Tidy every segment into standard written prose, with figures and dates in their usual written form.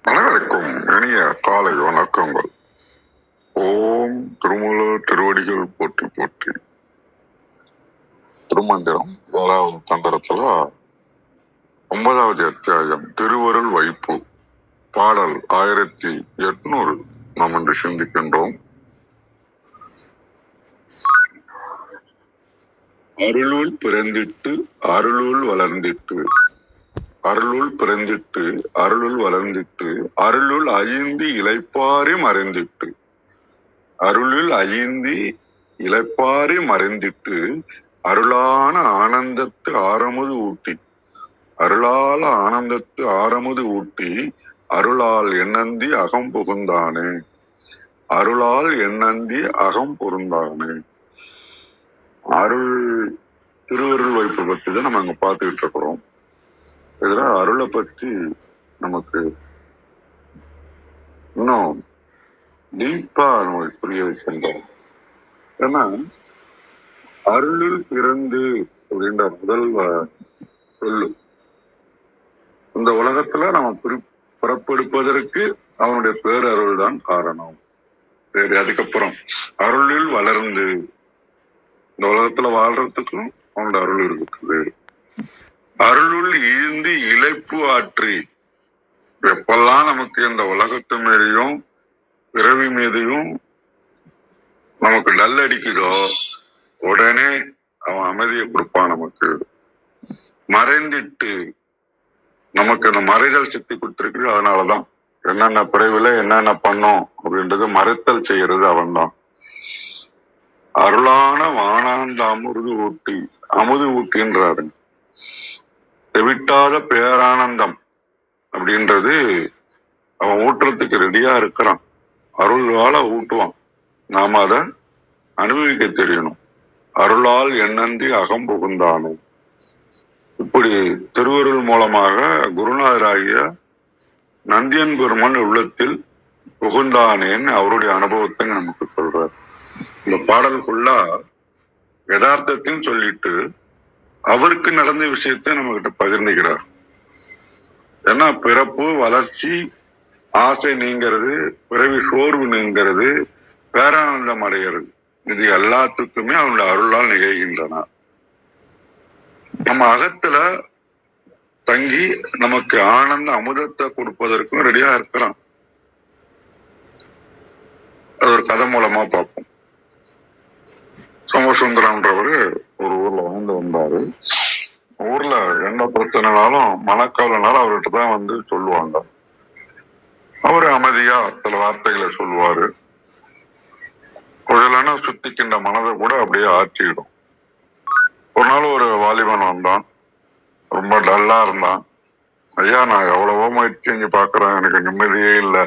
அனைவருக்கும் இனிய காலை வணக்கங்கள். ஓம் திருமூல திருவடிகள் போற்றி போற்றி. திருமந்திரம் 7வது தந்திரத்துல 9வது அத்தியாயம் திருவருள் வைப்பு பாடல் 1800 நாம் இன்று சிந்திக்கின்றோம். அருளுள் பிறந்திட்டு அருளுள் வளர்ந்திட்டு அருளுள் பிறந்திட்டு அருளுள் வளர்ந்திட்டு அருளுள் ஐந்து இளைப்பாரி மறைந்திட்டு அருளில் ஐந்தி இளைப்பாரி மறைந்திட்டு அருளான ஆனந்தத்து ஆரமுது ஊட்டி அருளால ஆனந்தத்து ஆரமுது ஊட்டி அருளால் எண்ணந்தி அகம் புகுந்தானே அருளால் எண்ணந்தி அகம் பொருந்தானே. அருள் திருவருள் வைப்பு பத்தி தான் நம்ம அங்க பார்த்துக்கிட்டு இருக்கிறோம். இதுல அருளை பத்தி நமக்கு இன்னும் டீப்பா நமக்கு புரிய வைக்கின்றோம். ஏன்னா அருளில் பிறந்து அப்படின்ற முதல் சொல்லு இந்த உலகத்துல நம்ம புறப்படுப்பதற்கு அவனுடைய பேரருள் தான் காரணம். சரி, அதுக்கப்புறம் அருளில் வளர்ந்து இந்த உலகத்துல வாழ்றதுக்கும் அவனோட அருள் இருக்குது. அருளுள் ஈழ்ந்து இழைப்பு ஆற்றி எப்பெல்லாம் நமக்கு இந்த உலகத்து மீதையும் பிறவி மீதையும் நமக்கு டல் அடிக்குதோ உடனே அவன் அமைதியை கொடுப்பான். நமக்கு மறைந்திட்டு நமக்கு அந்த மறைதல் சக்தி கொடுத்திருக்கு. அதனாலதான் என்னென்ன பிறவில என்னென்ன பண்ணோம் அப்படின்றது மறைத்தல் செய்யறது அவன்தான். அருளான வானாந்த அமுது ஊட்டி அமுது ஊட்டின்றாரு. தெவிட்டாத பேரானந்தம் அப்படின்றது அவன் ஊட்டுறதுக்கு ரெடியா இருக்கிறான். அருளால ஊட்டுவான். நாம அதை அனுபவிக்க தெரியணும். அருளால் எண்ணன்றி அகம் புகுந்தானே. இப்படி திருவருள் மூலமாக குருநாதராகிய நந்தியன் பெருமான் உள்ளத்தில் புகுந்தானேன்னு அவருடைய அனுபவத்தை நமக்கு சொல்றார். இந்த பாடல் ஃபுல்லா யதார்த்தத்தையும் சொல்லிட்டு அவருக்கு நடந்த விஷயத்தை நம்ம கிட்ட பகிர்ந்துகிறார். ஏன்னா பிறப்பு வளர்ச்சி ஆசை நீங்கிறது, பிறவி சோர்வு நீங்கிறது, பேரானந்தம் அடைகிறது, இது எல்லாத்துக்குமே அவனுடைய அருளால் நிகழ்கின்றன. நம்ம அகத்துல தங்கி நமக்கு ஆனந்த அமுதத்தை கொடுப்பதற்கும் ரெடியா இருக்கிறான். அது ஒரு கதை மூலமா பார்ப்போம். சோமசுந்தரம்ன்றவரு ஒரு ஊர்ல வாழ்ந்து வந்தாரு. ஊர்ல எந்த பிரச்சனைனாலும் மனக்கவலைனாலும் அவர்கிட்ட தான் வந்து சொல்லுவாங்க. அவரு அமைதியா சில வார்த்தைகளை சொல்லுவாரு. கொஞ்சம் சுத்திக்கின்ற மனதை கூட அப்படியே ஆற்றிடும். ஒரு நாள் ஒரு வாலிபன் வந்தான். ரொம்ப டல்லா இருந்தான். ஐயா, நான் எவ்வளவோ முயற்சி செஞ்சு பாக்குறேன், எனக்கு நிம்மதியே இல்லை.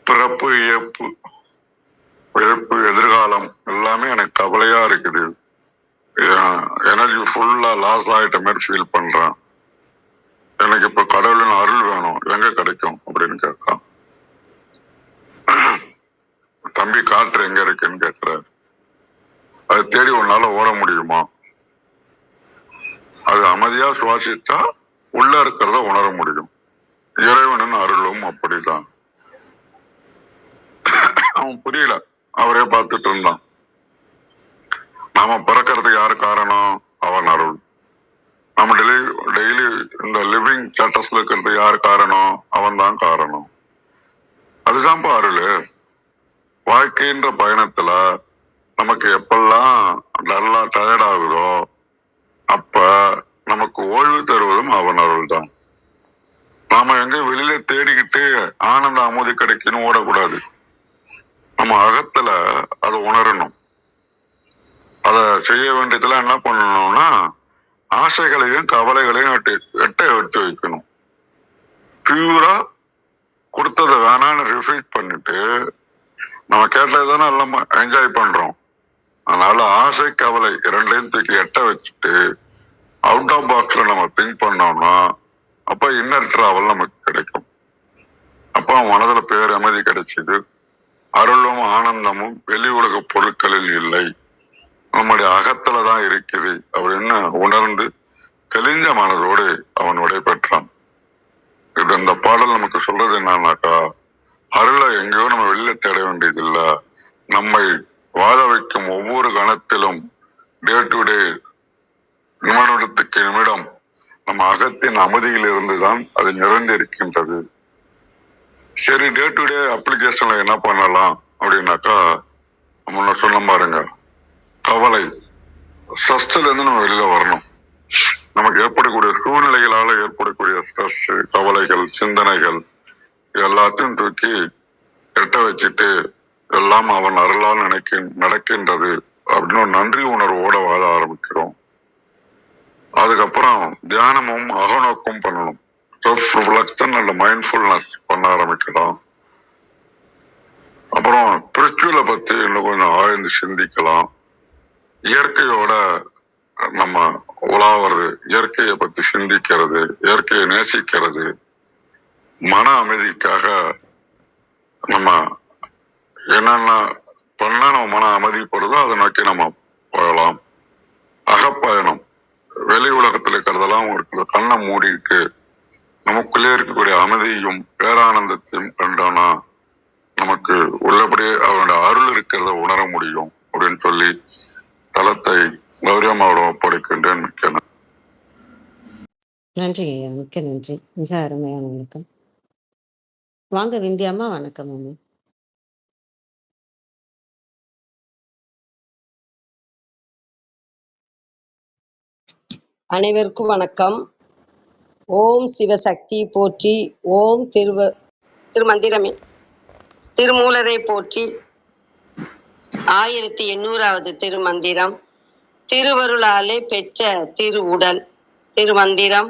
பிறப்பு இழப்பு எதிர்காலம் எல்லாமே எனக்கு கவலையா இருக்குது. எனர்ஜி ஃபுல்லா லாஸ் ஆயிட்ட மாதிரி ஃபீல் பண்றேன். எனக்கு இப்ப கடவுளின் அருள் வேணும், எங்க கிடைக்கும் அப்படின்னு கேட்கான். தம்பி காற்று எங்க இருக்குன்னு கேட்கிறாரு. அதை தேடி உன்னால ஓட முடியுமா? அது அமைதியா சுவாசித்தா உள்ள இருக்கிறத உணர முடியும். இறைவனின் அருளும் அப்படிதான். அவன் புரியல, அவரே பார்த்துட்டு இருந்தான். நாம பிறக்கிறதுக்கு யாரு காரணம்? அவன் அருள். நம்ம டெய்லி இந்த லிவிங் ஸ்டேட்டஸ்ல இருக்கிறது யாரு காரணம்? அவன் தான் காரணம். அதுதான் அருள். வாழ்க்கைன்ற பயணத்துல நமக்கு எப்பெல்லாம் நல்லா டயர்ட் ஆகுதோ அப்ப நமக்கு ஓய்வு தருவதும் அவன் அருள் தான். நாம எங்க வெளியில தேடிக்கிட்டு ஆனந்த அமுதி கிடைக்கணும் ஓடக்கூடாது. நம்ம அகத்துல அதை உணரணும். அத செய்ய வேண்டியதுல என்ன பண்ணணும்னா ஆசைகளையும் கவலைகளையும் எட்ட எடுத்து வைக்கணும். பியூரா கொடுத்ததை வேணான்னு ரிஃபைட் பண்ணிட்டு நம்ம கேட்டதுதானே எல்லாம் என்ஜாய் பண்றோம். அதனால ஆசை கவலை இரண்டையும் தூக்கி எட்ட வச்சுட்டு அவுட் ஆஃப் பாக்ஸ்ல நம்ம திங்க் பண்ணோம்னா அப்ப இன்னர் டிராவல் நமக்கு கிடைக்கும். அப்ப மனதுல பேர் அமைதி கிடைச்சிது. அருளும் ஆனந்தமும் வெளி உலக பொருட்களில் இல்லை, நம்முடைய அகத்துலதான் இருக்குது அப்படின்னு உணர்ந்து தெளிஞ்ச மனதோடு அவன் விடை பெற்றான். இத நமக்கு அந்த பாடல் நமக்கு சொல்றது என்னன்னாக்கா, அருளை எங்கேயோ நம்ம வெளியில தேட வேண்டியது இல்ல. நம்மை வாழ வைக்கும் ஒவ்வொரு கணத்திலும் டே டு டே, நிமிடத்துக்கு நிமிடம் நம்ம அகத்தின் அமைதியில் இருந்துதான் அது நிறைந்திருக்கின்றது. சரி, டே டு டே அப்ளிகேஷன்ல என்ன பண்ணலாம் அப்படின்னாக்கா, முன்ன சொன்ன பாருங்க, கவலை ஸ்ட்ரெஸ்ல இருந்து நம்ம வெளியில வரணும். நமக்கு ஏற்படக்கூடிய சூழ்நிலைகளால ஏற்படக்கூடிய ஸ்ட்ரெஸ், கவலைகள், சிந்தனைகள் எல்லாத்தையும் தூக்கி எட்ட வச்சுட்டு எல்லாம் அவன் அருளால் நடக்கின்றது அப்படின்னு ஒரு நன்றி உணர்வோட வாழ ஆரம்பிக்கிறோம். அதுக்கப்புறம் தியானமும் அகநோக்கும் பண்ணணும். செல்ஃப் ரிஃப்ளெக்ஷன் அண்ட் மைண்ட்ஃபுல்னஸ் பண்ண ஆரம்பிக்கலாம். அப்புறம் ஸ்பிரிச்சுவலை பத்தி இன்னும் கொஞ்சம் ஆழ்ந்து சிந்திக்கலாம். இயற்கையோட நம்ம உலாவது, இயற்கையை பத்தி சிந்திக்கிறது, இயற்கையை நேசிக்கிறது, மன அமைதிக்காக நம்ம என்னென்ன பண்ணா நம்ம மன அமைதிப்படுதோ அதை நோக்கி நம்ம போகலாம். அகப்பயணம், வெளி உலகத்துல இருக்கிறதெல்லாம் ஒரு கண்ணை மூடிட்டு நமக்குள்ளே இருக்கக்கூடிய அமைதியும் பேரானந்தத்தையும் கண்டோம்னா நமக்கு உள்ளபடியே அவனுடைய அருள் இருக்கிறத உணர முடியும் அப்படின்னு சொல்லி தளத்தை கௌரியமாவோட ஒப்படைக்கின்றேன். மிக்க நன்றி ஐயா, மிக்க நன்றி. மிக அருமையான வணக்கம். வாங்க விந்தியாமா, வணக்கம் அம்மா. அனைவருக்கும் வணக்கம். ஓம் சிவசக்தி போற்றி. ஓம் திருமந்திரமே திருமூலரை போற்றி. 1800வது திருமந்திரம். திருவருளாலே பெற்ற திருவுடல். திருமந்திரம்.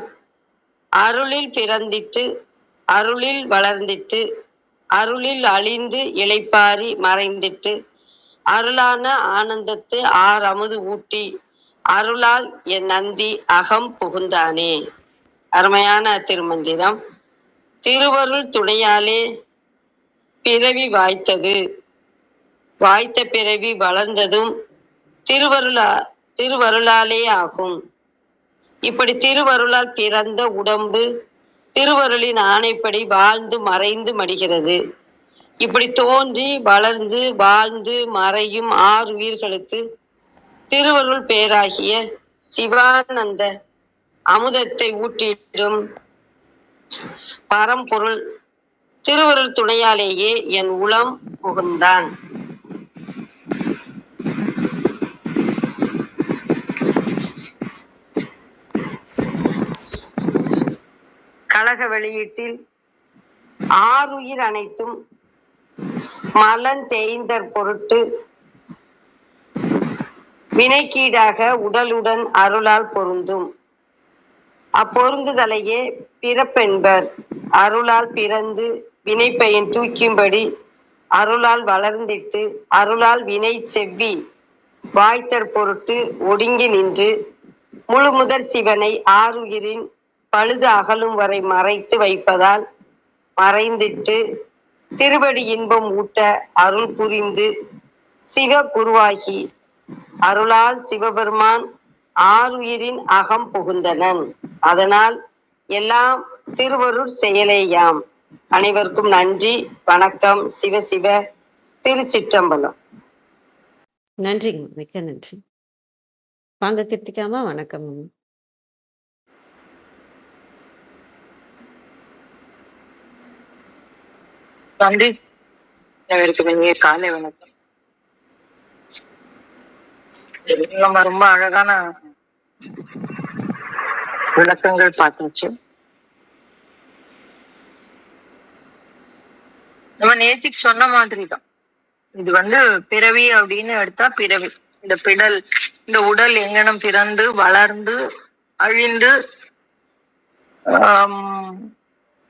அருளில் பிறந்திட்டு அருளில் வளர்ந்திட்டு அருளில் அழிந்து இளைப்பாரி மறைந்திட்டு அருளான ஆனந்தத்து அமுது ஊட்டி அருளால் என் நந்தி அகம் புகுந்தானே. அருமையான திருமந்திரம். திருவருள் துணையாலே பிறவி வாய்த்தது. வாய்த்த பிறவி வளர்ந்ததும் திருவருளாலே ஆகும். இப்படி திருவருளால் பிறந்த உடம்பு திருவருளின் ஆணைப்படி வாழ்ந்து மறைந்து மடிகிறது. இப்படி தோன்றி வளர்ந்து வாழ்ந்து மறையும் 6 உயிர்களுக்கு திருவருள் பேராகிய சிவானந்த அமுதத்தை ஊட்டிடும் பரம்பொருள் திருவருள் துணையாலேயே என் உளம் புகுந்தான். கழக வெளியீட்டில் 6 உயிர் அனைத்தும் மலந்தேய்ந்தற் பொருட்டு வினைக்கீடாக உடலுடன் அருளால் பொருந்தும். அப்பொருந்துதலையே பிறப்பென்பர். அருளால் பிறந்து வினைப்பயன் தூக்கும்படி அருளால் வளர்ந்திட்டு அருளால் வினை செவ்வி வாய்த்தற் பொருட்டு ஒடுங்கி நின்று முழுமுதற் சிவனை 6 உயிரின் பழுது அகலும் வரை மறைத்து வைப்பதால் மறைந்திட்டு திருவடி இன்பம் ஊட்ட அருள் புரிந்து சிவ குருவாகி அருளால் சிவபெருமான் 6 உயிரின் அகம் புகுந்தனன். அதனால் எல்லாம் திருவருள் செயலேயாம். அனைவருக்கும் நன்றி, வணக்கம். சிவ சிவ. திருச்சிற்றம்பலம். நன்றிங்க, மிக்க நன்றி. வாங்க கிருத்திகாமா, வணக்கம் அம்மா. நன்றி. அனைவருக்கும் காலை வணக்கம். நம்ம ரொம்ப அழகான விளக்கங்கள் பார்த்தாச்சு. நம்ம நேத்திக்கு சொன்ன மாதிரிதான் இது பிறவி அப்படின்னு எடுத்தா பிறவி. இந்த உடல் எங்கனம் பிறந்து வளர்ந்து அழிந்து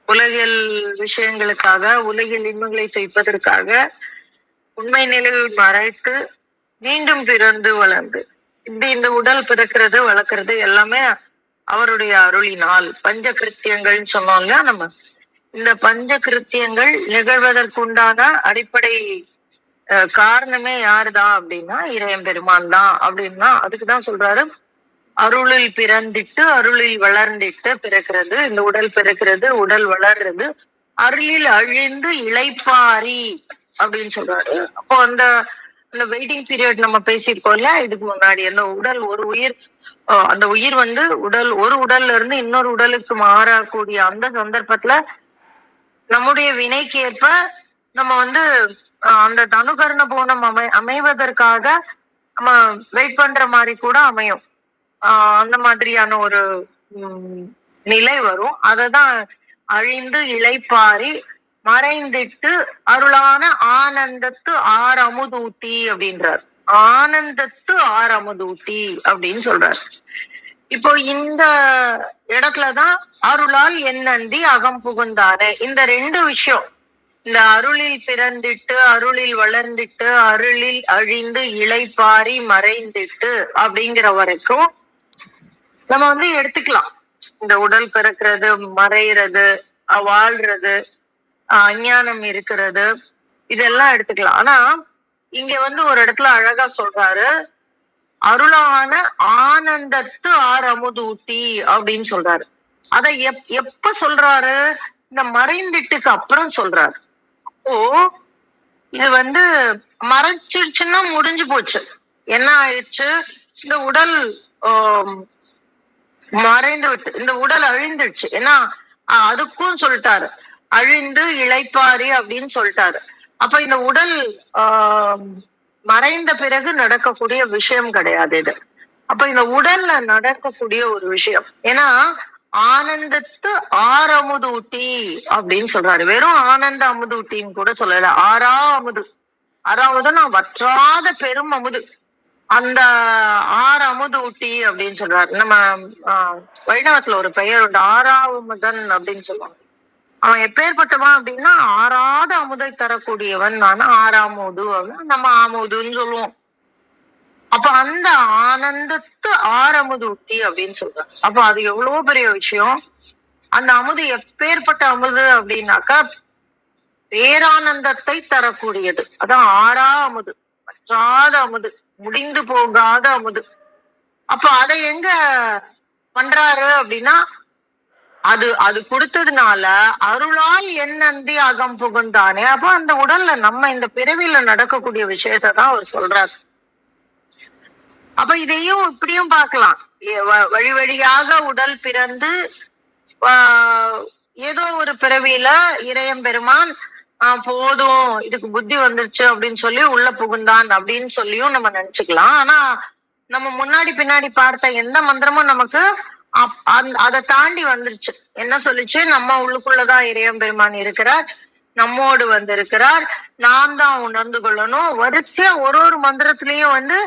உலகில் விஷயங்களுக்காக, உலகில் இன்பங்களை தைப்பதற்காக உண்மை நிலையை மறைத்து மீண்டும் பிறந்து வளர்ந்து இப்படி இந்த உடல் பிறக்கிறது வளர்க்கறது எல்லாமே அவருடைய அருளினால். பஞ்ச கிருத்தியங்கள்னு சொன்னோம்ல. நம்ம இந்த பஞ்ச கிருத்தியங்கள் நிகழ்வதற்குண்டான அடிப்படை காரணமே யாருதான் அப்படின்னா இறையன் பெருமான் தான். அப்படின்னா அதுக்குதான் சொல்றாரு அருளில் பிறந்திட்டு அருளில் வளர்ந்திட்டு பிறக்கிறது, இந்த உடல் பிறக்கிறது, உடல் வளர்றது, அருளில் அழிந்து இளைப்பாரி அப்படின்னு சொல்றாரு. அப்போ அந்த அந்த வெயிட்டிங் பீரியட் நம்ம பேசியிருக்கோம்ல இதுக்கு முன்னாடி, அந்த உடல் ஒரு உயிர், அந்த உயிர் வந்து உடல் ஒரு உடல்ல இருந்து இன்னொரு உடலுக்கு மாறக்கூடிய அந்த சந்தர்ப்பத்துல நம்முடைய வினைக்கு ஏற்ப நம்ம வந்து அந்த தனுகரண போனம் அமைவதற்காக நம்ம வெயிட் பண்ற மாதிரி கூட அமையும். அந்த மாதிரியான ஒரு நிலை வரும். அததான் அழிந்து இளைப்பாரி மறைந்திட்டு அருளான ஆனந்தத்து ஆரமுதூட்டி அப்படின்றார். ஆனந்தத்து ஆரமுதூட்டி அப்படின்னு சொல்றார். இப்போ இந்த இடத்துலதான் அருளால் என்னந்தி அகம் புகுந்தானே, இந்த ரெண்டு விஷயம், இந்த அருளில் பிறந்திட்டு அருளில் வளர்ந்திட்டு அருளில் அழிந்து இளைப்பாரி மறைந்திட்டு அப்படிங்கிற வரைக்கும் நம்ம வந்து எடுத்துக்கலாம். இந்த உடல் பிறக்கிறது, மறைகிறது, வாழ்றது, அஞ்ஞானம் இருக்கிறது, இதெல்லாம் எடுத்துக்கலாம். ஆனா இங்க வந்து ஒரு இடத்துல அழகா சொல்றாரு, அருளான ஆனந்தத்து ஆரமுதூட்டி அப்படின்னு சொல்றாரு. அத எப்ப சொல்றாரு? இந்த மறைந்திட்டுக்கு அப்புறம் சொல்றாரு. ஓ, இது வந்து மறைச்சிருச்சுன்னா முடிஞ்சு போச்சு. என்ன ஆயிடுச்சு? இந்த உடல் மறைந்து விட்டு இந்த உடல் அழிந்துடுச்சு. ஏன்னா அதுக்கும் சொல்லிட்டாரு, அழிந்து இளைப்பாரி அப்படின்னு சொல்லிட்டாரு. அப்ப இந்த உடல் மறைந்த பிறகு நடக்கக்கூடிய விஷயம் கிடையாது இது. அப்ப இந்த உடல்ல நடக்கக்கூடிய ஒரு விஷயம். ஏன்னா ஆனந்தத்து ஆரமுதூட்டி அப்படின்னு சொல்றாரு. வெறும் ஆனந்த அமுதூட்டின்னு கூட சொல்லல, ஆறா அமுது. ஆறாவதுன்னா வற்றாத பெரும் அமுது, அந்த அமுதூட்டி அப்படின்னு சொல்றாரு. நம்ம வைணவத்துல ஒரு பெயர் உண்டு, ஆறாவுமுதன் அப்படின்னு சொல்லுவாங்க. அவன் எப்பேற்பட்டவன் அப்படின்னா ஆறாத அமுதை தரக்கூடியவன் தானே ஆறாமுது, நம்ம ஆமுதுன்னு சொல்லுவோம். அப்ப அந்த ஆனந்தத்து ஆரமுதூட்டி அப்படின்னு சொல்றாங்க. அப்ப அது எவ்வளவு பெரிய விஷயம். அந்த அமுது எப்பேற்பட்ட அமுது அப்படின்னாக்கா பேரானந்தத்தை தரக்கூடியது. அதான் ஆறா அமுது, வற்றாத அமுது, முடிந்து போகாத அமுது. அப்ப அதை எங்க பண்றாரு அப்படின்னா அது அது கொடுத்ததுனால அருளால் என் நந்தி அகம் புகுந்தானே. அப்ப அந்த உடல்ல நம்ம இந்த பிறவில நடக்கக்கூடிய விஷயத்தான் அவர் சொல்றாரு. அப்ப இதையும் இப்படியும் பார்க்கலாம். வழி வழியாக உடல் பிறந்து ஏதோ ஒரு பிறவியில இறையம் பெருமான் போதும் இதுக்கு புத்தி வந்துருச்சு அப்படின்னு சொல்லி உள்ள புகுந்தான் அப்படின்னு சொல்லியும் நம்ம நினைச்சுக்கலாம். ஆனா நம்ம முன்னாடி பின்னாடி பார்த்த எந்த மந்திரமும் நமக்கு அதை தாண்டி வந்துருச்சு. என்ன சொல்லிச்சு? நம்ம உள்ளுக்குள்ளதான் இறையம் பெருமான் இருக்கிறார், நம்மோடு வந்திருக்கிறார், நாம் தான் உணர்ந்து கொள்ளணும். வரிசையா ஒரு ஒரு மந்திரத்திலயும் வந்து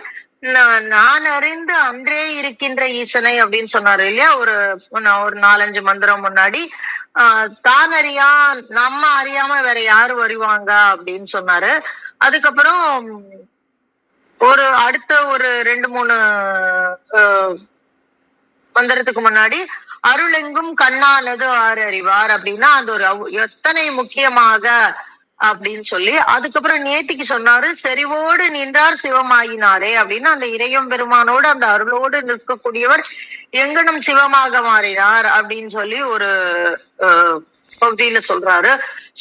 நான் அறிந்து அன்றே இருக்கின்ற ஈசனை அப்படின்னு சொன்னாரு இல்லையா? ஒரு 4-5 மந்திரம் முன்னாடி தான் அறியா, நம்ம அறியாம வேற யாரு வருவாங்க அப்படின்னு சொன்னாரு. அதுக்கப்புறம் ஒரு அடுத்த ஒரு 2-3 மந்திரத்துக்கு முன்னாடி அருளெங்கும் கண்ணானது ஆறு அறிவார் அப்படின்னா அது ஒரு எத்தனை முக்கியமாக அப்படின்னு சொல்லி, அதுக்கப்புறம் நேத்திக்கு சொன்னாரு செறிவோடு நின்றார் சிவமாயினாரே அப்படின்னா அந்த இறையம் பெருமானோடு அந்த அருளோடு நிற்கக்கூடியவர் எங்கனும் சிவமாக மாறினார் அப்படின்னு சொல்லி ஒரு பகுதியில சொல்றாரு.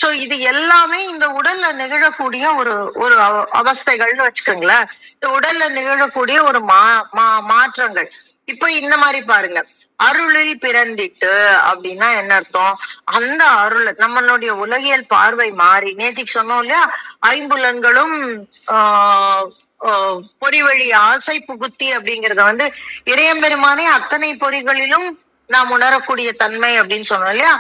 சோ இது எல்லாமே இந்த உடல்ல நிகழக்கூடிய ஒரு ஒரு அவஸ்தைகள்னு வச்சுக்கோங்களேன். இந்த உடல்ல நிகழக்கூடிய ஒரு மாற்றங்கள். இப்ப இந்த மாதிரி பாருங்க, அருளில் பிறந்திட்டு அப்படின்னா என்ன அர்த்தம்? அந்த அருள் நம்மளுடைய உலகியல் பார்வை மாறி, நேத்திக்கு சொன்னோம் இல்லையா, ஐம்புலன்களும் பொறி வழி ஆசை புகுத்தி அப்படிங்கறத வந்து இறையம்பெருமானே அத்தனை பொறிகளிலும் நாம் உணரக்கூடிய தன்மை அப்படின்னு சொன்னோம் இல்லையா,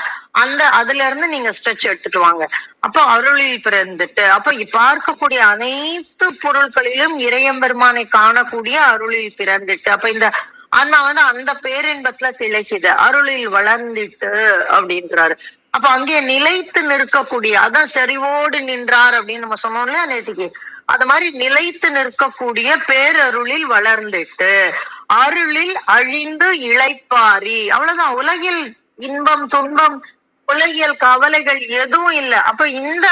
அந்த அதுல இருந்து நீங்க ஸ்ட்ரெச் எடுத்துட்டு வாங்க. அப்ப அருளில் பிறந்துட்டு அப்ப பார்க்கக்கூடிய அனைத்து பொருட்களிலும் இறையம்பெருமானை காணக்கூடிய அருளில் பிறந்துட்டு அப்ப இந்த ஆன்மா வந்து அந்த பேரின்பத்துல திளைக்குது. அருளில் வளர்ந்துட்டு அப்படின்றாரு. அப்ப அங்கே நிலைத்து நிற்கக்கூடிய, அதான் செறிவோடு நின்றார் அப்படின்னு நம்ம சொன்னோம் இல்லையா நேத்திக்கு, அது மாதிரி நிலைத்து நிற்கக்கூடிய பேரருளில் வளர்ந்துட்டு அருளில் அழிந்து இளைப்பாரி. அவ்வளவுதான். உலகில் இன்பம் துன்பம் உலகியல் கவலைகள் எதுவும் இல்லை. அப்ப இந்த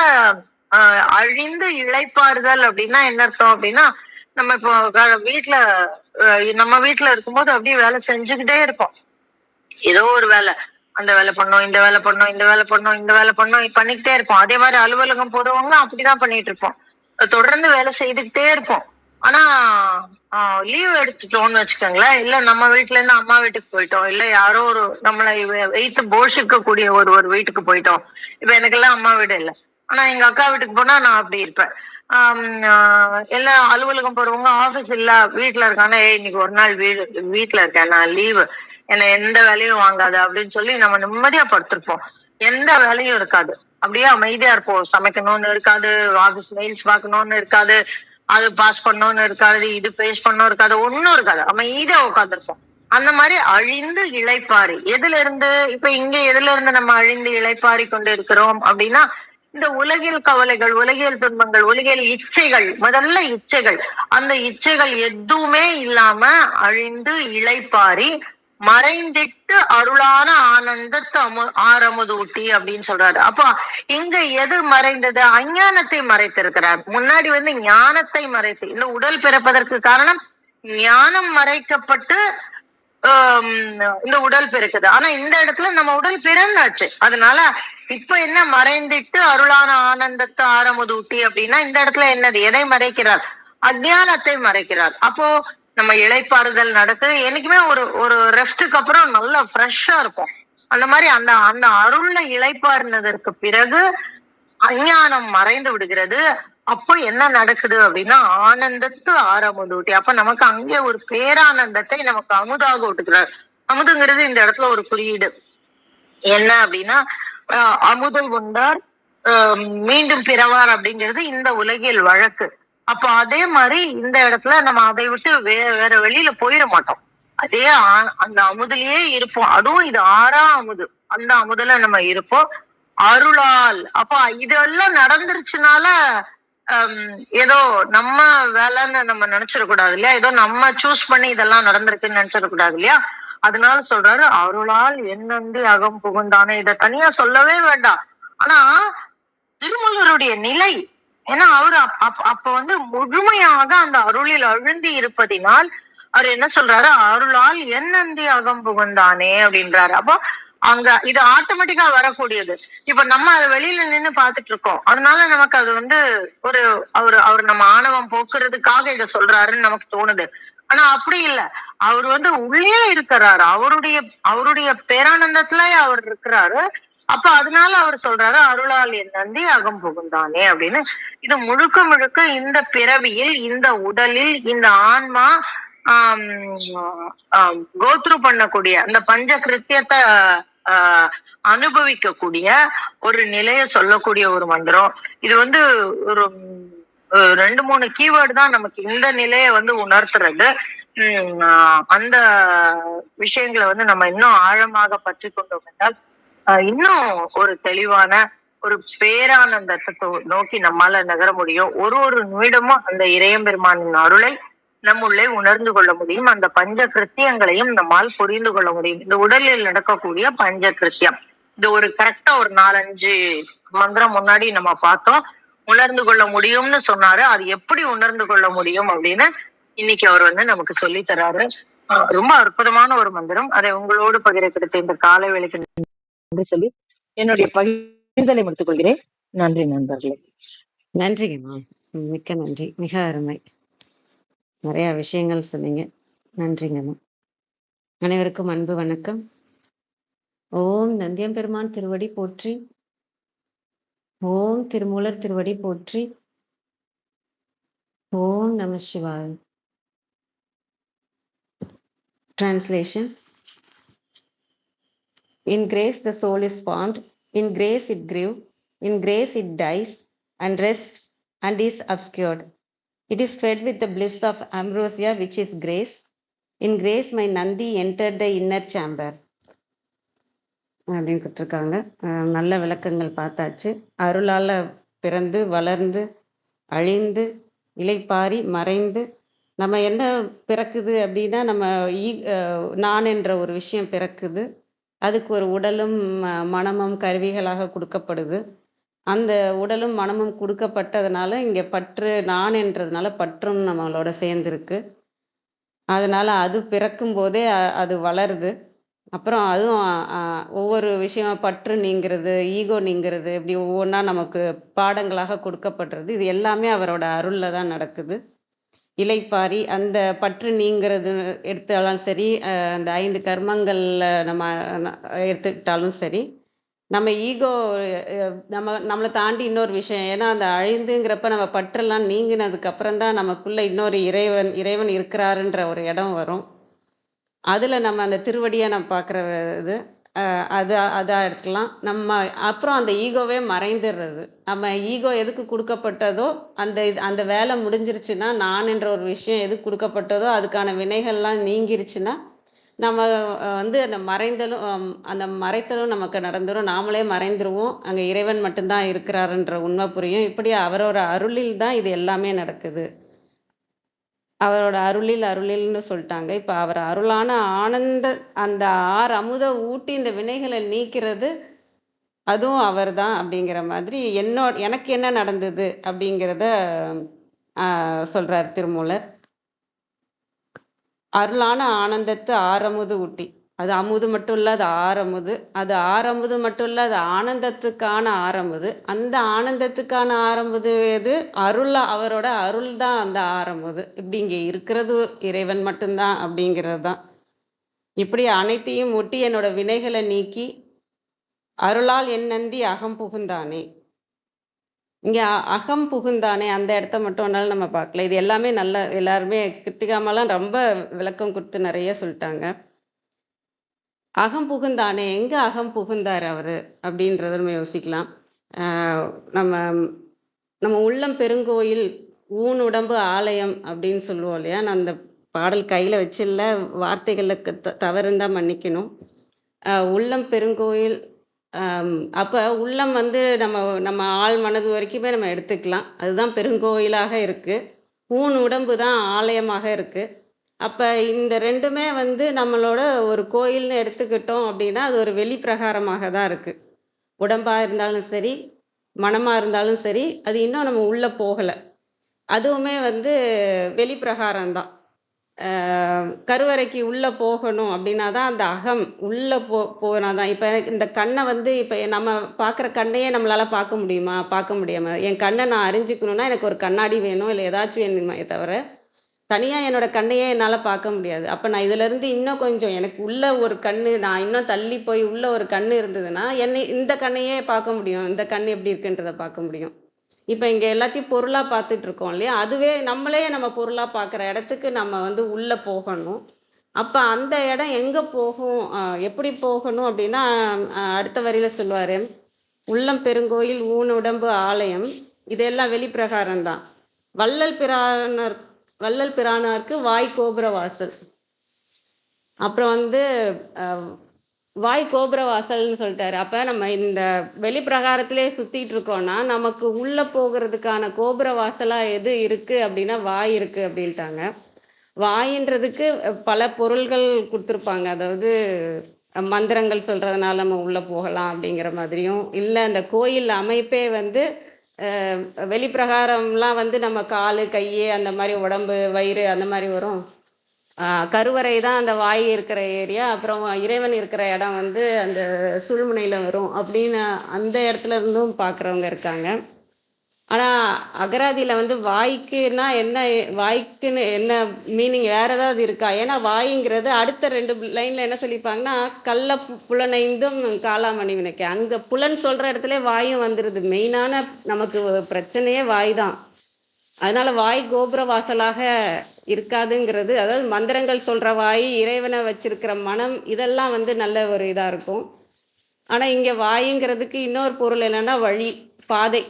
அழிந்து இளைப்பாறுதல் அப்படின்னா என்ன அர்த்தம் அப்படின்னா, நம்ம இப்போ வீட்டுல நம்ம வீட்டுல இருக்கும்போது அப்படியே வேலை செஞ்சுக்கிட்டே இருப்போம். ஏதோ ஒரு வேலை, அந்த வேலை பண்ணோம், இந்த வேலை பண்ணோம், இந்த வேலை பண்ணோம், இந்த வேலை பண்ணோம், பண்ணிக்கிட்டே இருப்போம். அதே மாதிரி அலுவலகம் போறவங்க அப்படிதான் பண்ணிட்டு இருப்போம். தொடர்ந்து வேலை செய்துக்கிட்டே இருப்போம். ஆனா லீவ் எடுத்துட்டோம்னு வச்சுக்கோங்களேன், இல்ல நம்ம வீட்டுல இருந்து அம்மா வீட்டுக்கு போயிட்டோம், இல்ல யாரோ ஒரு நம்மளை வைத்து போஷிக்க கூடிய ஒரு வீட்டுக்கு போயிட்டோம். இப்ப எனக்கு எல்லாம் அம்மா வீடு இல்லை, ஆனா எங்க அக்கா வீட்டுக்கு போனா நான் அப்படி இருப்பேன். எல்லாம் அலுவலகம் போறவங்க ஆபீஸ் இல்ல வீட்டுல இருக்காங்க, இன்னைக்கு ஒரு நாள் வீட்டுல இருக்கேன், நான் லீவு, என்ன எந்த வேலையும் வாங்காது அப்படின்னு சொல்லி நம்ம நிம்மதியா படுத்திருப்போம். எந்த வேலையும் இருக்காது, அப்படியே அமைதியா இருப்போம். சமைக்கணும்னு இருக்காது, ஆபீஸ் மெயில்ஸ் பார்க்கணும்னு இருக்காது, அது பாஸ் பண்ணணும்னு இருக்காது, இது பேஸ் பண்ணணும் இருக்காது, ஒண்ணும் இருக்காது, அமைதியா உட்காந்துருப்போம். அந்த மாதிரி அழிந்து இளைப்பாரி எதுல இருந்து, இப்ப இங்க எதுல இருந்து நம்ம அழிந்து இளைப்பாரி கொண்டு இருக்கிறோம் அப்படின்னா, இந்த உலகியல் கவலைகள், உலகியல் துன்பங்கள், உலகியல் இச்சைகள், முதல்ல இச்சைகள், அந்த இச்சைகள் எதுவுமே இல்லாம அழிந்து இளைப்பாரி மறைந்திட்டு அருளான ஆனந்தத்து ஆரமுதூட்டி அப்படின்னு சொல்றாரு. அப்போ இங்க எது மறைந்தது? அஞ்ஞானத்தை மறைத்திருக்கிறார். முன்னாடி ஞானத்தை மறைத்து, இந்த உடல் பிறப்பதற்கு காரணம் ஞானம் மறைக்கப்பட்டு இந்த உடல் பிறக்குது. ஆனா இந்த இடத்துல நம்ம உடல் பிறந்தாச்சு. அதனால இப்ப என்ன மறைந்திட்டு அருளான ஆனந்தத்தை ஆரமுதூட்டி அப்படின்னா, இந்த இடத்துல என்னது, எதை மறைக்கிறார்? அஞ்ஞானத்தை மறைக்கிறார். அப்போ நம்ம இளைப்பாறுதல் நடக்குது. என்னைக்குமே ஒரு ஒரு ரெஸ்டுக்கு அப்புறம் நல்லா ஃப்ரெஷ்ஷா இருக்கும். அந்த மாதிரி அந்த அந்த அருள்ல இளைப்பாறுனதற்கு பிறகு அஞ்ஞானம் மறைந்து விடுகிறது. அப்போ என்ன நடக்குது அப்படின்னா, ஆனந்தத்து ஆரமுதூட்டி. அப்ப நமக்கு அங்கே ஒரு பேரானந்தத்தை நமக்கு அமுதாக விட்டுக்கிறார். அமுதுங்கிறது இந்த இடத்துல ஒரு குறியீடு. என்ன அப்படின்னா, அமுதை உண்டார் மீண்டும் பிறவார் அப்படிங்கிறது இந்த உலகில் வழக்கு. அப்போ அதே மாதிரி இந்த இடத்துல நம்ம அதை விட்டு வேற வெளியில போயிட மாட்டோம். அதே அந்த அமுதிலேயே இருப்போம். அதுவும் இது 6ஆம் அமுது, அந்த அமுதுல நம்ம இருப்போம் அருளால். அப்ப இதெல்லாம் நடந்துருச்சுனால ஏதோ நம்ம வேலைன்னு நம்ம நினைச்சிடக்கூடாது இல்லையா, ஏதோ நம்ம சூஸ் பண்ணி இதெல்லாம் நடந்திருக்குன்னு நினைச்சிடக்கூடாது இல்லையா. அதனால சொல்றாரு அருளால் என்னண்டு அகம் புகுந்தானே. இதை தனியா சொல்லவே வேண்டாம். ஆனா திருமூலருடைய நிலை, ஏன்னா அவரு அப்ப முழுமையாக அந்த அருளில் அழுந்தி இருப்பதினால் அவர் என்ன சொல்றாரு, அருளால் என்னந்தி அகம் புகுந்தானே அப்படின்றாரு. அப்போ அங்க இது ஆட்டோமேட்டிக்கா வரக்கூடியது. இப்ப நம்ம அதை வெளியில நின்னு பாத்துட்டு இருக்கோம். அதனால நமக்கு அது ஒரு அவர் நம்ம ஆணவம் போக்குறதுக்காக இதை சொல்றாருன்னு நமக்கு தோணுது. ஆனா அப்படி இல்ல, அவர் உள்ளே இருக்கிறாரு, அவருடைய பேரானந்தத்துல அவர் இருக்கிறாரு. அப்ப அதனால அவர் சொல்றாரு அருளால் என்னந்தி அகம் புகுந்தானே அப்படின்னு. இது முழுக்க முழுக்க இந்த பிறவியில், இந்த உடலில், இந்த ஆன்மா கோத்ரு பண்ணக்கூடிய அந்த பஞ்ச கிருத்தியத்தை அனுபவிக்கக்கூடிய ஒரு நிலைய சொல்லக்கூடிய ஒரு மந்திரம். இது ஒரு 2-3 கீவேர்டு தான் நமக்கு இந்த நிலையை உணர்த்துறது. அந்த விஷயங்களை நம்ம இன்னும் ஆழமாக பற்றி கொண்டோம் என்றால் இன்னும் ஒரு தெளிவான ஒரு பேரானந்தத்தை நோக்கி நம்மால நகர முடியும். ஒரு நிமிடமும் அந்த இறையம்பெருமானின் அருளை நம்முள்ளே உணர்ந்து கொள்ள முடியும். அந்த பஞ்ச கிருத்தியங்களையும் நம்மால் புரிந்து கொள்ள முடியும். இந்த உடலில் நடக்கக்கூடிய பஞ்ச கிருத்தியம், இது ஒரு கரெக்டா ஒரு 4-5 மந்திரம் முன்னாடி நம்ம பார்த்தோம். உணர்ந்து கொள்ள முடியும்னு சொன்னாரு. அது எப்படி உணர்ந்து கொள்ள முடியும் அப்படின்னு இன்னைக்கு அவர் நமக்கு சொல்லி தராரு. ரொம்ப அற்புதமான ஒரு மந்திரம். அதை உங்களோடு பகிர கிடைத்த இந்த காலை வேலைக்கு சொல்லி என்னுடைய பகிர்தலை முடித்துக் கொள்கிறேன். நன்றி நண்பர்களே. நன்றிங்கம்மா, மிக்க நன்றி, மிக அருமை, நிறைய விஷயங்கள் சொன்னீங்க. நன்றிங்கம்மா. அனைவருக்கும் அன்பு வணக்கம். ஓம் நந்தியம்பெருமான் திருவடி போற்றி, ஓம் திருமூலர் திருவடி போற்றி, ஓம் நம சிவாய. Translation. In grace the soul is formed, in grace it grew, in grace it dies and rests and is obscured. It is fed with the bliss of ambrosia which is grace. In grace my Nandi entered the inner chamber. அப்படின்னு கொடுத்துருக்காங்க. நல்ல விளக்கங்கள் பார்த்தாச்சு. அருளால் பிறந்து வளர்ந்து அழிந்து இலைப்பாரி மறைந்து நம்ம என்ன பிறக்குது அப்படின்னா, நம்ம நான் என்ற ஒரு விஷயம் பிறக்குது. அதுக்கு ஒரு உடலும் மனமும் கருவிகளாக கொடுக்கப்படுது. அந்த உடலும் மனமும் கொடுக்கப்பட்டதுனால இங்கே பற்று, நான் என்றதுனால பற்றும் நம்மளோட சேர்ந்துருக்கு. அதனால அது பிறக்கும்போதே அது வளருது. அப்புறம் அதுவும் ஒவ்வொரு விஷயம் பற்று நீங்கிறது, ஈகோ நீங்கிறது, இப்படி ஒவ்வொன்னா நமக்கு பாடங்களாக கொடுக்கப்படுறது. இது எல்லாமே அவரோட அருள்ல தான் நடக்குது. இளைப்பாறி அந்த பற்று நீங்கிறது எடுத்தாலும் சரி, அந்த 5 கர்மங்கள்ல நம்ம எடுத்துக்கிட்டாலும் சரி, நம்ம ஈகோ நம்மள தாண்டி இன்னொரு விஷயம். ஏன்னா, அந்த அழிந்துங்கிறப்ப நம்ம பற்றெல்லாம் நீங்கினதுக்கு அப்புறம் தான் நமக்குள்ள இன்னொரு இறைவன் இருக்கிறாருன்ற ஒரு இடம் வரும். அதுல நம்ம அந்த திருவடியா நம்ம பார்க்குற இது. அதா எடுத்துக்கலாம். அப்புறம் அந்த ஈகோவே மறைந்துர்றது. நம்ம ஈகோ எதுக்கு குடுக்கப்பட்டதோ, அந்த வேலை முடிஞ்சிருச்சுன்னா, நான் என்ற ஒரு விஷயம் எதுக்கு குடுக்கப்பட்டதோ, அதுக்கான வினைகள்லாம் நீங்கிருச்சுன்னா, நம்ம வந்து அந்த மறைத்தலும் நமக்கு நடந்துரும். நாமளே மறைந்துருவோம். அங்க இறைவன் மட்டும் தான் இருக்கிறாருன்ற உண்மை புரியும். இப்படி அவரோட அருளில் தான் இது எல்லாமே நடக்குது. அவரோட அருளில்னு சொல்ட்டாங்க. இப்ப அவர் அருளான ஆனந்த அந்த அமுத ஊட்டி இந்த வினைகள நீக்கிறது, அதுவும் அவர்தான் அப்படிங்கிற மாதிரி எனக்கு என்ன நடந்தது அப்படிங்கிறத சொல்றார் திருமூலர். அருளான ஆனந்தத்து ஆரமுது ஊட்டி. அது அமுது மட்டும் இல்ல, அது ஆரமுது. அது ஆரமுது மட்டும் இல்ல, அது ஆனந்தத்துக்கான ஆரமுது. அந்த ஆனந்தத்துக்கான ஆரமுது எது? அவரோட அருள் தான் அந்த ஆரமுது. இப்படி இங்க இருக்கிறது இறைவன் மட்டும்தான் அப்படிங்கிறது தான். இப்படி அனைத்தையும் ஒட்டி என்னோட வினைகளை நீக்கி, அருளால் என் நந்தி அகம் புகுந்தானே. இங்க அகம் புகுந்தானே அந்த இடத்த மட்டும் வேணாலும் நம்ம பார்க்கல. இது எல்லாமே எல்லாருமே கிருத்திகாமாலாம் ரொம்ப விளக்கம் கொடுத்து நிறைய சொல்லிட்டாங்க. அகம் புகுந்தானே, எங்க அகம் புகுந்தார் அவரு அப்படின்றத நம்ம யோசிக்கலாம். நம்ம நம்ம உள்ளம் பெருங்கோயில், ஊன் உடம்பு ஆலயம் அப்படின்னு சொல்லுவோம் இல்லையா? நான் அந்த பாடல் கையில வச்சில்ல, வார்த்தைகள்ல தவறு இருந்தா மன்னிக்கணும். உள்ளம் பெருங்கோயில். அப்ப உள்ளம் வந்து நம்ம நம்ம ஆழ் மனது வரைக்குமே நம்ம எடுத்துக்கலாம். அதுதான் பெருங்கோயிலாக இருக்கு. ஊன் உடம்பு தான் ஆலயமாக இருக்கு. அப்ப இந்த 2மே வந்து நம்மளோட ஒரு கோயில்னு எடுத்துக்கிட்டோம் அப்படின்னா, அது ஒரு வெளிப்பிரகாரமாக தான் இருக்கு. உடம்பா இருந்தாலும் சரி, மனமா இருந்தாலும் சரி, அது இன்னும் நம்ம உள்ள போகல. அதுவுமே வந்து வெளிப்பிரகாரம் தான். கருவறைக்கு உள்ள போகணும் அப்படின்னா தான் அந்த அகம் உள்ள போனா தான். இப்ப இந்த கண்ண வந்து இப்ப நம்ம பார்க்குற கண்ணையே நம்மளால பார்க்க முடியுமா? பார்க்க முடியாம. என் கண்ண நான் அறிஞ்சுக்கணும்னா எனக்கு ஒரு கண்ணாடி வேணும், இல்ல ஏதாச்சும் வேணுமே தவிர, தனியா என்னோட கண்ணையே என்னால பார்க்க முடியாது. அப்ப நான் இதிலருந்து இன்னும் கொஞ்சம் எனக்கு உள்ள ஒரு கண்ணு, நான் இன்னும் தள்ளி போய் உள்ள ஒரு கண்ணு இருந்ததுன்னா, இந்த கண்ணையே பார்க்க முடியும். இந்த கண் எப்படி இருக்குன்றத பார்க்க முடியும். இப்ப இங்க எல்லாத்தையும் பொருளா பார்த்துட்டு இருக்கோம் இல்லையா? அதுவே நம்மளே நம்ம பொருளா பார்க்குற இடத்துக்கு நம்ம வந்து உள்ள போகணும். அப்ப அந்த இடம் எங்க போகும்? எப்படி போகணும் அப்படின்னா, அடுத்த வரியில சொல்லுவாரு. "உள்ளம் பெருங்கோயில் ஊன் உடம்பு ஆலயம்." இதெல்லாம் வெளிப்பிரகாரம் தான். வள்ளல் பிரானார் வள்ளல் பிரானார்க்கு வாய் கோபுர வாசல். அப்புறம் வந்து அ வாய் கோபுர வாசல்னு சொல்லிட்டாரு. அப்ப நம்ம இந்த வெளிப்பிரகாரத்திலே சுத்திட்டு இருக்கோம்னா, நமக்கு உள்ள போகிறதுக்கான கோபுர வாசலா எது இருக்கு அப்படின்னா, வாய் இருக்கு அப்படின்ட்டாங்க. வாயின்றதுக்கு பல பொருள்கள் குடுத்துருப்பாங்க. அதாவது மந்திரங்கள் சொல்றதுனால நம்ம உள்ள போகலாம் அப்படிங்கிற மாதிரியும், இல்ல அந்த கோயில் அமைப்பே வந்து வெளிப்பிரகாரம்லாம் வந்து நம்ம காலு, கையு அந்த மாரி உடம்பு, வயிறு அந்த மாரி வரும். கருவறை தான் அந்த வாய் இருக்கிற ஏரியா. அப்புறம் இறைவன் இருக்கிற இடம் வந்து அந்த சுழுமுனையில வரும் அப்படின்னு அந்த இடத்துல இருந்தும் பார்க்குறவங்க இருக்காங்க. ஆனா அகராதியில வந்து வாய்க்குன்னு என்ன மீனிங் வேற ஏதாவது இருக்கா? ஏன்னா வாய்ங்கிறது அடுத்த 2 லைன்ல என்ன சொல்லியிருப்பாங்கன்னா, "கள்ள புலனைந்தும் காலாமணி விளக்கே." அங்க புலன் சொல்ற இடத்துலயே வாயும் வந்துருது. மெயினான நமக்கு பிரச்சனையே வாய் தான். அதனால வாய் கோபுர வாசலாக இருக்காதுங்கிறது, அதாவது மந்திரங்கள் சொல்ற வாய், இறைவனை வச்சிருக்கிற மனம், இதெல்லாம் வந்து நல்ல ஒரு இதா இருக்கும். ஆனா இங்க வாய்ங்கிறதுக்கு இன்னொரு பொருள் என்னன்னா வழி, பாதை.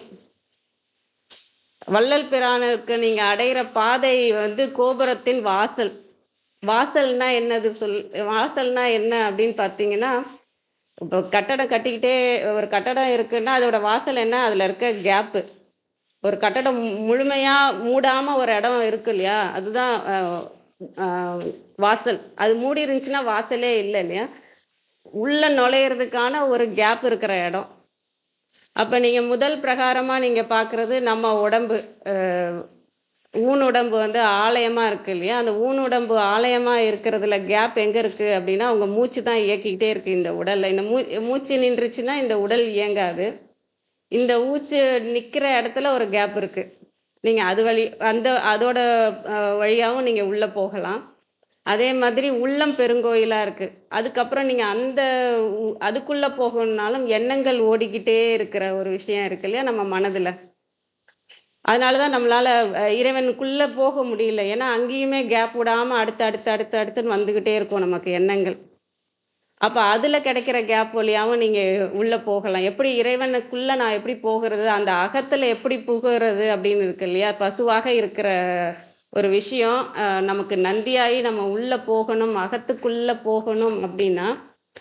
வள்ளல் பிரானுக்கு நீங்க அடையிற பாதை வந்து கோபுரத்தின் வாசல். வாசல்னா என்னது வாசல்னா என்ன அப்படின்னு பார்த்தீங்கன்னா, இப்போ கட்டடம் கட்டிக்கிட்டே ஒரு கட்டடம் இருக்குன்னா, அதோட வாசல் என்ன? அதுல இருக்க கேப்பு. ஒரு கட்டடம் முழுமையா மூடாம ஒரு இடம் இருக்கு இல்லையா? அதுதான் அ வாசல். அது மூடி இருந்துச்சுன்னா வாசலே இல்ல இல்லையா? உள்ள நுழையிறதுக்கான ஒரு கேப் இருக்கிற இடம். அப்ப நீங்க முதல் பிரகாரமா நீங்க பார்க்குறது நம்ம உடம்பு. அ ஊனுடம்பு வந்து ஆலயமா இருக்கு இல்லையா? அந்த ஊனுடம்பு ஆலயமா இருக்கிறதுல கேப் எங்க இருக்கு அப்படின்னா, உங்க மூச்சு தான் இயக்கிக்கிட்டே இருக்கு இந்த உடல்ல. இந்த மூச்சு நின்றுச்சுன்னா இந்த உடல் இயங்காது. இந்த மூச்சு நிக்கிற இடத்துல ஒரு கேப் இருக்கு. நீங்க அது வழி அதோட வழியாவும் நீங்க உள்ள போகலாம். அதே மாதிரி உள்ளம் பெருங்கோயிலா இருக்கு. அதுக்கப்புறம் நீங்க அதுக்குள்ள போகணும்னாலும் எண்ணங்கள் ஓடிக்கிட்டே இருக்கிற ஒரு விஷயம் இருக்கு இல்லையா? நம்ம மனதுல. அதனால தான் நம்மளால இறைவனுக்குள்ள போக முடியல. ஏன்னா, அங்கேயுமே கேப் விடாம அடுத்துன்னு வந்துகிட்டே இருக்கும் நமக்கு எண்ணங்கள். அப்ப அதுல கிடைக்கிற கேப் வழியாவும் நீங்க உள்ள போகலாம். எப்படி இறைவனுக்குள்ள நான் எப்படி போகிறது? அந்த அகத்துல எப்படி புகுறது? அப்படின்னு இருக்கு இல்லையா? பசுவாக இருக்கிற ஒரு விஷயம் நமக்கு நந்தியாயி நம்ம உள்ள போகணும், அகத்துக்குள்ள போகணும் அப்படின்னா,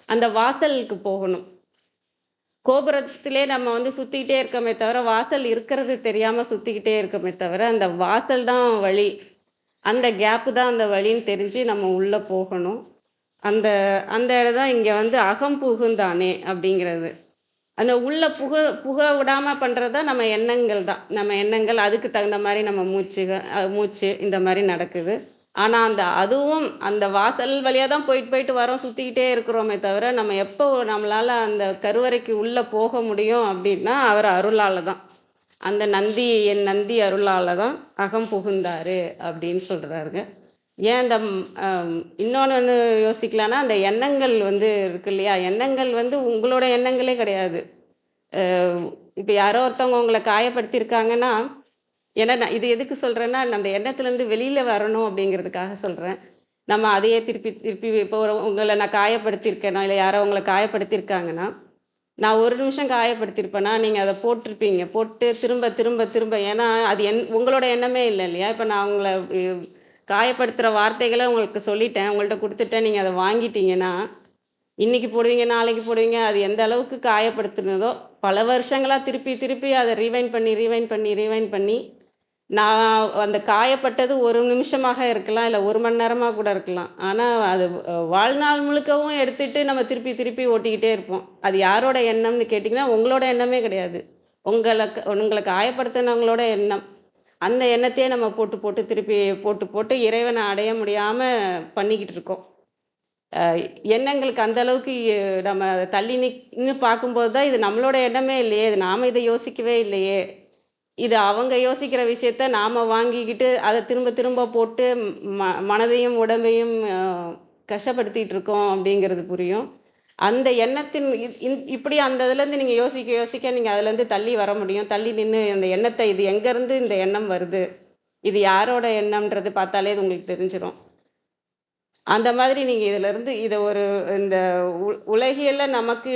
அந்த வாசலுக்கு போகணும். கோபுரத்திலே நம்ம வந்து சுத்திக்கிட்டே இருக்கோமே தவிர, வாசல் இருக்கிறது தெரியாம சுத்திக்கிட்டே இருக்கோமே தவிர, அந்த வாசல் தான் வழி. அந்த கேப்பு தான் அந்த வழின்னு தெரிஞ்சு நம்ம உள்ள போகணும். அந்த அந்த இடம் தான் இங்க வந்து அகம் புகுந்தானே அப்படிங்கிறது. அந்த உள்ள புக விடாம பண்றது தான் நம்ம எண்ணங்கள் தான். நம்ம எண்ணங்கள் அதுக்கு தகுந்த மாரி நம்ம மூச்சு இந்த மாரி நடக்குது. ஆனா, அதுவும் அந்த வாசல் வழியா தான் போயிட்டு, போயிட்டு வரோம். சுத்திக்கிட்டே இருக்கிறோமே தவிர, நம்ம எப்போ நம்மளால அந்த கருவறைக்கு உள்ள போக முடியும் அப்படின்னா, அவர் அருளால தான். அந்த என் நந்தி அருளால தான் அகம் புகுந்தாரு அப்படின்னு சொல்றாருங்க. ஏன் இன்னொன்னு வந்து யோசிக்கலான்னா, அந்த எண்ணங்கள் வந்து இருக்கு இல்லையா? எண்ணங்கள் வந்து உங்களோட எண்ணங்களே கிடையாது. இப்ப யாரோ ஒருத்தவங்க உங்கள காயப்படுத்தியிருக்காங்கன்னா, ஏன்னா நான் இது எதுக்கு சொல்றேன்னா, அந்த எண்ணத்துலேருந்து வெளியில வரணும் அப்படிங்கிறதுக்காக சொல்றேன். நம்ம அதையே திருப்பி திருப்பி இப்போ உங்கள நான் காயப்படுத்தியிருக்கேனா, இல்ல யாரோ உங்கள காயப்படுத்தியிருக்காங்கன்னா, நான் 1 நிமிஷம் காயப்படுத்தியிருப்பேனா, நீங்க அத போட்டிருப்பீங்க. போட்டு திரும்ப திரும்ப திரும்ப ஏன்னா அது உங்களோட எண்ணமே இல்ல இல்லையா? இப்ப நான் உங்கள காயப்படுத்துற வார்த்தைகள உங்களுக்கு சொல்லிட்டேன். உங்கள்ட்ட குடுத்துட்டேன். நீங்க அத வாங்கிட்டீங்கன்னா, இன்னைக்கு போடுவீங்க, நாளைக்கு போடுவீங்க. அது எந்த அளவுக்கு காயப்படுத்துனதோ, பல வருஷங்களா திருப்பி திருப்பி அத ரீவைண்ட் பண்ணி நான் அந்த காயப்பட்டது 1 நிமிஷமாக இருக்கலாம், இல்ல 1 மணி நேரமா கூட இருக்கலாம். ஆனா, அது வாழ்நாள் முழுக்கவும் எடுத்துட்டு நம்ம திருப்பி திருப்பி ஓட்டிக்கிட்டே இருப்போம். அது யாரோட எண்ணம்னு கேட்டீங்கன்னா, உங்களோட எண்ணமே கிடையாது. உங்கள காயப்படுத்தினவங்களோட எண்ணம். அந்த எண்ணத்தையே நம்ம போட்டு போட்டு திருப்பி போட்டு இறைவன அடைய முடியாம பண்ணிக்கிட்டு இருக்கோம். அ எண்ணங்களுக்கு அந்த அளவுக்கு நம்ம அத தள்ளி நின்னு பார்க்கும்போது தான், இது நம்மளோட எண்ணமே இல்லையே! இது நாம இத யோசிக்கவே இல்லையே! இது அவங்க யோசிக்கிற விஷயத்த நாம வாங்கிக்கிட்டு, அத திரும்ப திரும்ப போட்டு மனதையும், உடம்பையும் கஷ்டப்படுத்திட்டு இருக்கோம் அப்படிங்கிறது புரியும். அந்த எண்ணத்தின் இப்படி அந்த இதுலேருந்து நீங்க யோசிக்க யோசிக்க நீங்க அதுலேருந்து தள்ளி வர முடியும். தள்ளி நின்னு அந்த எண்ணத்த இது எங்கேருந்து இந்த எண்ணம் வருது? இது யாரோட எண்ணம்ன்றது பார்த்தாலே அது உங்களுக்கு தெரிஞ்சிரும். அந்த மாதிரி நீங்க இதிலிருந்து இத ஒரு இந்த உலகியல்ல நமக்கு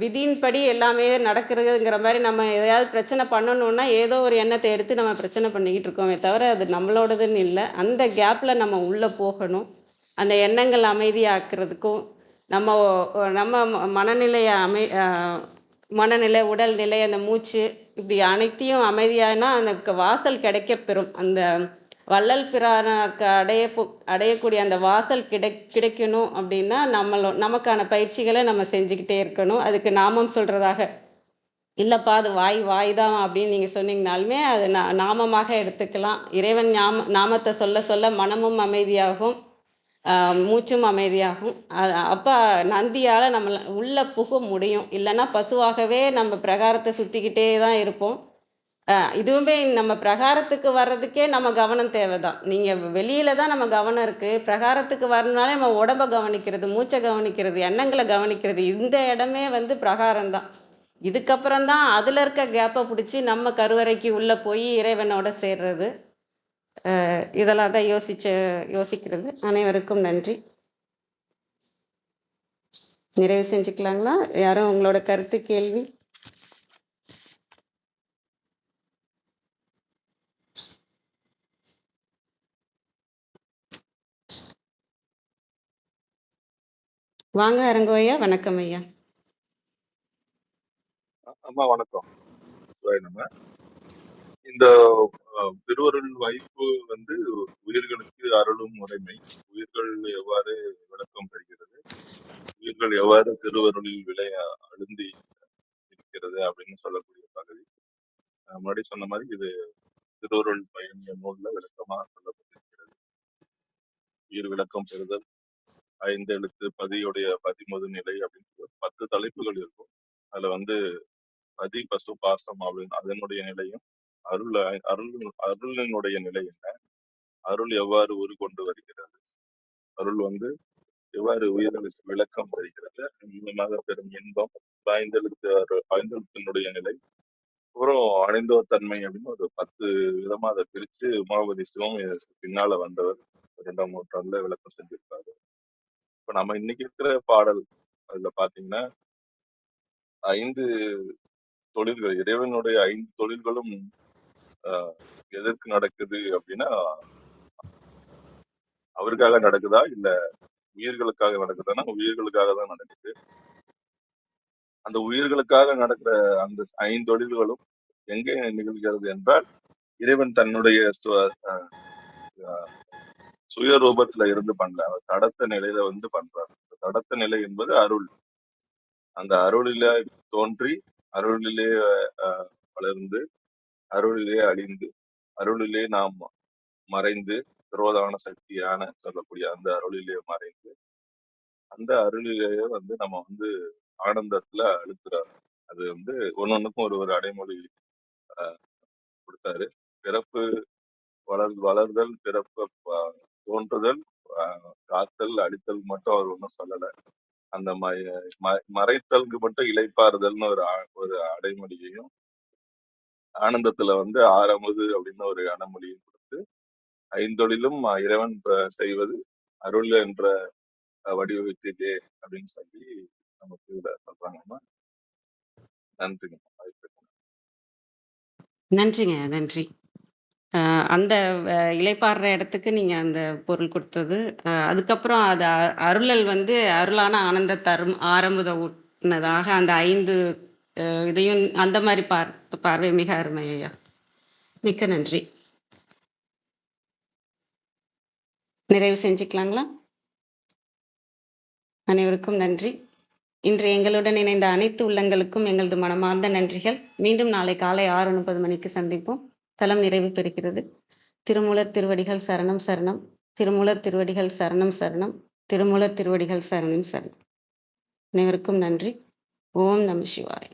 விதியின்படி எல்லாமே நடக்கிறதுங்கிற மாரி நம்ம எதையாவது பிரச்சனை பண்ணணும்னா, ஏதோ ஒரு எண்ணத்த எடுத்து நம்ம பிரச்சனை பண்ணிக்கிட்டு இருக்கோமே தவிர, அது நம்மளோடதுன்னு இல்ல. அந்த கேப்ல நம்ம உள்ள போகணும். அந்த எண்ணங்கள் அமைதியாக்குறதுக்கும், நம்ம நம்ம மனநிலைய மனநிலை, உடல்நிலை, அந்த மூச்சு இப்படி அனைத்தையும் அமைதியானா, அந்த வாசல் கிடைக்கப்பெறும். அந்த வள்ளல் பிரானுக்கு அடையக்கூடிய அந்த வாசல் கிடைக்கணும் அப்படின்னா, நமக்கான பயிற்சிகள நம்ம செஞ்சுக்கிட்டே இருக்கணும். அதுக்கு நாமம் சொல்றதாக, இல்லப்பா அது வாய் தான் அப்படின்னு நீங்க சொன்னீங்கனாலுமே, அது நாமமாக எடுத்துக்கலாம். இறைவன் நாமத்த சொல்ல சொல்ல மனமும் அமைதியாகும். மூச்சும் அமைதியாகும். அப்ப நந்தியால நம்மள உள்ள புக முடியும். இல்லன்னா பசுவாகவே நம்ம பிரகாரத்த சுத்திக்கிட்டே தான் இருப்போம். இதுவுமே நம்ம பிரகாரத்துக்கு வர்றதுக்கே நம்ம கவனம் தேவைதான். நீங்க வெளியில தான் நம்ம கவனம் இருக்கு. பிரகாரத்துக்கு வரணும்னாலே நம்ம உடம்ப கவனிக்கிறது, மூச்ச கவனிக்கிறது, எண்ணங்கள கவனிக்கிறது. இந்த இடமே வந்து பிரகாரம் தான். இதுக்கப்புறம் தான் அதுல இருக்க கேப்ப புடிச்சு நம்ம கருவறைக்கு உள்ள போய் இறைவனோட சேர்றது. இதெல்லாம் தான் யோசிக்கிறது. அனைவருக்கும் நன்றி. நிறைவு செஞ்சுக்கலாங்களா? யாரும் உங்களோட கருத்து, கேள்வி? வாங்க அரங்கோ ஐயா. வணக்கம் ஐயா. அம்மா வணக்கம். நம்ம இந்த திருவருள் வாய்ப்பு வந்து உயிர்களுக்கு அருளும் முறைமை, உயிர்கள் எவ்வாறு விளக்கம் பெறுகிறது, உயிர்கள் எவ்வாறு திருவருளில் விளைய அழுந்தி இருக்கிறது அப்படின்னு சொல்லக்கூடிய பகுதி. முன்னாடி சொன்ன மாதிரி இது திருவருள் பயன் நூல்ல விளக்கமாக சொல்லப்பட்டிருக்கிறது. உயிர் விளக்கம் பெறுதல், 5 எழுத்து பதியுடைய பதிமுது நிலை அப்படின்னு சொல்லி 10 தலைப்புகள் இருக்கும். அதுல வந்து பதி பசு பாசம் அப்படின்னு அதனுடைய நிலையும், அருள் அருளினுடைய நிலை என்ன, அருள் எவ்வாறு உருக்கொண்டு வருகிறது, அருள் வந்து எவ்வாறு உயிர்களுக்கு விளக்கம் தருகிறது, மூலமாக பெறும் இன்பம், ஐந்தெழுத்தினுடைய நிலை, அப்புறம் அணிந்தோர் தன்மை அப்படின்னு ஒரு 10 விதமா அதை பிரிச்சு உமாபதி சிவம் பின்னால வந்தவர் 2ஆம் நூற்றாண்டுல விளக்கம் செஞ்சிருக்காரு. இப்ப நம்ம இன்னைக்கு இருக்கிற பாடல் அதுல பாத்தீங்கன்னா 5 தொழில்கள், இறைவனுடைய 5 தொழில்களும் எதற்கு நடக்குது அப்படின்னா அவருக்காக நடக்குதா இல்ல உயிர்களுக்காக நடக்குதுன்னா உயிர்களுக்காக தான் நடக்குது. அந்த உயிர்களுக்காக நடக்கிற அந்த 5 தொழில்களும் எங்கே நிகழ்கிறது என்றால் இறைவன் தன்னுடைய சுயரூபத்துல இருந்து பண்ணல, அவர் தடத்த நிலையில வந்து பண்றார். தடத்த நிலை என்பது அருள். அந்த அருளிலே தோன்றி, அருளிலே வளர்ந்து, அருளிலே அழிந்து, அருளிலே நாம் மறைந்து, விரோதான சக்தியான சொல்லக்கூடிய அந்த அருளிலே மறைந்து, அந்த அருளிலேயே வந்து நம்ம வந்து ஆனந்தத்துல அழுத்துறாரு. அது வந்து ஒன்னொன்னுக்கும் ஒரு அடைமொழி கொடுத்தாரு. பிறப்பு வளர்தல், பிறப்பு தோன்றுதல், காத்தல், அழித்தல் மட்டும் அவர் ஒன்றும் சொல்லல. அந்த மறைத்தலுக்கு மட்டும் இளைப்பாறுதல்னு ஒரு அடைமொழியையும், ஆனந்தத்துல வந்து ஆரமுது அப்படின்னு ஒரு அடைமொழியும் கொடுத்து, 5 தொழிலும் இறைவன் செய்வது அருள் என்ற வடிவத்திலே அப்படின்னு சொல்லி நமக்கு இதுல சொல்றாங்கம்மா. நன்றிங்க. நன்றிங்க, நன்றி. அந்த இளைப்பாறுற இடத்துக்கு நீங்க அந்த பொருள் கொடுத்தது. அதுக்கப்புறம் அது அருளல் வந்து அருளான ஆனந்த தரும் ஆரம்புத ஊட்டினதாக அந்த 5 இதையும் அந்த மாதிரி பார்வை மிக அருமை ஐயா. மிக்க நன்றி. நிறைவு செஞ்சுக்கலாங்களா? அனைவருக்கும் நன்றி. இன்று எங்களுடன் இணைந்த அனைத்து உள்ளங்களுக்கும் எங்களது மனமார்ந்த நன்றிகள். மீண்டும் நாளை காலை 6:30 மணிக்கு சந்திப்போம். தலம் நிறைவு பெறுகிறது. திருமூலர் திருவடிகள் சரணம் சரணம். திருமூலர் திருவடிகள் சரணம் சரணம். திருமூலர் திருவடிகள் சரணம் சரணம். அனைவருக்கும் நன்றி. ஓம் நம சிவாய்.